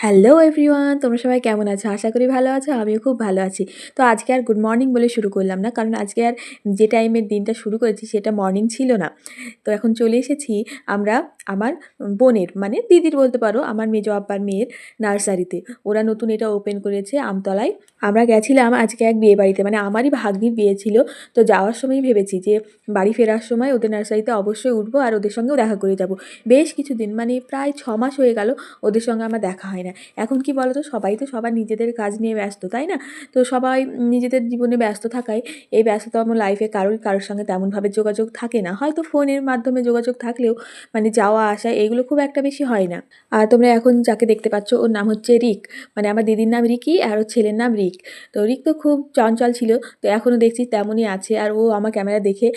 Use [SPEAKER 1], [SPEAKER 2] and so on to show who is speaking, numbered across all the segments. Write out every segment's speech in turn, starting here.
[SPEAKER 1] Hello everyone, তোমরা সবাই কেমন আছো? আশা করি ভালো আছো। আমিও খুব ভালো আছি। তো আজকে আর গুড মর্নিং বলে শুরু করলাম না, কারণ আজকে আর যে টাইমের দিনটা শুরু করেছি সেটা মর্নিং ছিল না। তো এখন চলে এসেছি আমরা আমার বোনের, মানে দিদির বলতে পারো, আমার মেজো আব্বার মেয়ের নার্সারিতে। ওরা নতুন এটা ওপেন করেছে আমতলায়। আমরা গেছিলাম আজকে এক বিয়ে বাড়িতে, মানে আমারই ভাগ্নির বিয়ে ছিল। তো যাওয়ার সময় ভেবেছি যে বাড়ি ফেরার সময় ওদের নার্সারিতে অবশ্যই উঠবো আর ওদের সঙ্গেও দেখা করে যাব। বেশ কিছুদিন, মানে প্রায় 6 মাস হয়ে গেল ওদের সঙ্গে আমার দেখা হয় না। এখন কি বলো তো, সবাই তো সবার নিজেদের কাজ নিয়ে ব্যস্ত, তাই না? তো সবাই নিজেদের জীবনে ব্যস্ত থাকায় এই ব্যস্ততম লাইফে কারোর সঙ্গে তেমনভাবে যোগাযোগ থাকে না। হয়তো ফোনের মাধ্যমে যোগাযোগ থাকলেও মানে যাওয়া আসা এগুলো খুব একটা বেশি হয় না। আর তোমরা এখন যাকে দেখতে পাচ্ছ ওর নাম হচ্ছে রিক, মানে আমার দিদির নাম রিকি আর ওর ছেলের নাম রিক। তো রিক তো খুব চঞ্চল ছিল, তো এখনও দেখছি তেমনই আছে। আর ও আমার ক্যামেরা দেখে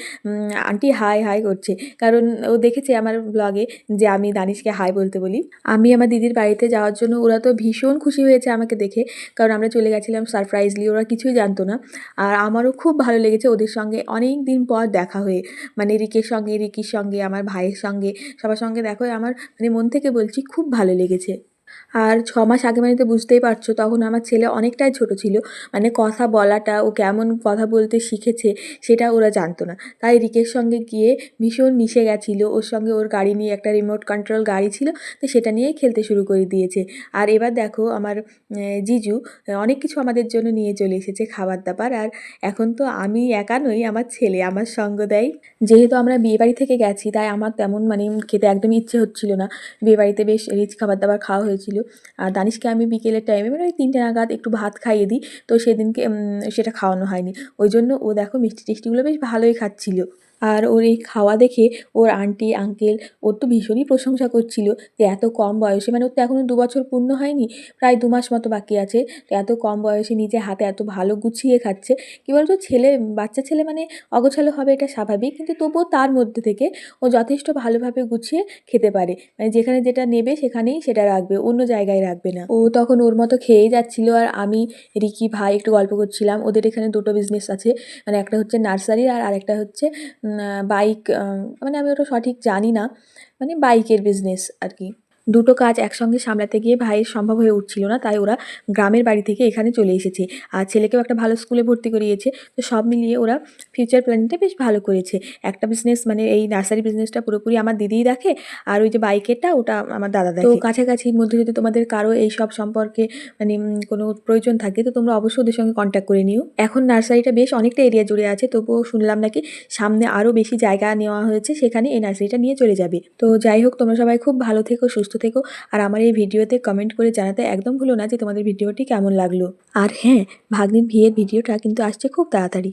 [SPEAKER 1] আন্টি হাই হাই করছে, কারণ ও দেখেছে আমার ব্লগে যে আমি দানিশকে হাই বলতে বলি। আমি আমার দিদির বাড়িতে যাওয়ার জন্য ওরা তো ভীষণ খুশি হয়েছে আমাকে দেখে, কারণ আমরা চলে গেছিলাম সারপ্রাইজলি, ওরা কিছুই জানতো না। আর আমারও খুব ভালো লেগেছে ওদের সঙ্গে অনেক দিন পর দেখা হয়ে, মানে রিকির সঙ্গে আমার ভাইয়ের সঙ্গে সবার সঙ্গে দেখা হয়ে আমার মানে মন থেকে বলছি খুব ভালো লেগেছে। আর 6 মাস আগে মানে তো বুঝতেই পারছো, তখন আমার ছেলে অনেকটাই ছোট ছিল, মানে কথা বলাটা, ও কেমন কথা বলতে শিখেছে সেটা ওরা জানতো না। তাই রিকের সঙ্গে গিয়ে ভীষণ মিশে গেছিলো ওর সঙ্গে। ওর গাড়ি নিয়ে, একটা রিমোট কন্ট্রোল গাড়ি ছিল, তো সেটা নিয়েই খেলতে শুরু করে দিয়েছে। আর এবার দেখো আমার জিজু অনেক কিছু আমাদের জন্য নিয়ে চলে এসেছে, খাবার দাবার। আর এখন তো আমি একা নই, আমার ছেলে আমার সঙ্গ দেয়। যেহেতু আমরা বিয়েবাড়ি থেকে গেছি তাই আমার তেমন মানে খেতে একদমই ইচ্ছে হচ্ছিল না। বিয়েবাড়িতে বেশ রিচ খাবার দাবার খাওয়া হয়েছিল। আর দানিশকে আমি বিকেলের টাইমে মানে ওই 3টে নাগাদ একটু ভাত খাইয়ে দিই, তো সেদিনকে সেটা খাওয়ানো হয়নি। ওই জন্য ও দেখো মিষ্টি টিষ্টিগুলো বেশ ভালোই খাচ্ছিল। আর ওর এই খাওয়া দেখে ওর আন্টি আঙ্কেল ওর তো ভীষণই প্রশংসা করছিল যে এত কম বয়সে, মানে ওর তো এখনও 2 বছর পূর্ণ হয়নি, প্রায় 2 মাস মতো বাকি আছে। তো এত কম বয়সে নিজে হাতে এত ভালো গুছিয়ে খাচ্ছে। কী বলতো, বাচ্চা ছেলে মানে অগোছালো হবে এটা স্বাভাবিক, কিন্তু তবুও তার মধ্যে থেকে ও যথেষ্ট ভালোভাবে গুছিয়ে খেতে পারে। মানে যেখানে যেটা নেবে সেখানেই সেটা রাখবে, অন্য জায়গায় রাখবে না। ও তখন ওর মতো খেয়েই যাচ্ছিল, আর আমি, রিকি ভাই একটু গল্প করছিলাম। ওদের এখানে দুটো বিজনেস আছে, মানে একটা হচ্ছে নার্সারি আর আরেকটা হচ্ছে বাইক, মানে আমি ওটা সঠিক জানি না, মানে বাইকের বিজনেস আর কি। দুটো কাজ একসঙ্গে সামলাতে গিয়ে ভাইয়ের সম্ভব হয়ে উঠছিল না, তাই ওরা গ্রামের বাড়ি থেকে এখানে চলে এসেছে। আর ছেলেকেও একটা ভালো স্কুলে ভর্তি করিয়েছে। তো সব মিলিয়ে ওরা ফিউচার প্ল্যানিংটা বেশ ভালো করেছে। একটা বিজনেস, মানে এই নার্সারি বিজনেসটা পুরোপুরি আমার দিদিই দেখে, আর ওই যে বাইকেরটা ওটা আমার দাদা দেখে। তো কাছাকাছির মধ্যে যদি তোমাদের কারো এই সব সম্পর্কে মানে কোনো প্রয়োজন থাকে, তো তোমরা অবশ্যই ওদের সঙ্গে কন্ট্যাক্ট করে নিও। এখন নার্সারিটা বেশ অনেকটা এরিয়া জুড়ে আছে, তবুও শুনলাম নাকি সামনে আরও বেশি জায়গা নেওয়া হয়েছে, সেখানে এই নার্সারিটা নিয়ে চলে যাবে। তো যাই হোক, তোমরা সবাই খুব ভালো থেকো, সুস্থ থেকো। আর আমার এই ভিডিওতে কমেন্ট করে জানাতে একদম ভুলো না যে তোমাদের ভিডিওটি কেমন লাগলো। আর হ্যাঁ, ভাগ্নির বিয়ের ভিডিওটা কিন্তু আসছে খুব তাড়াতাড়ি।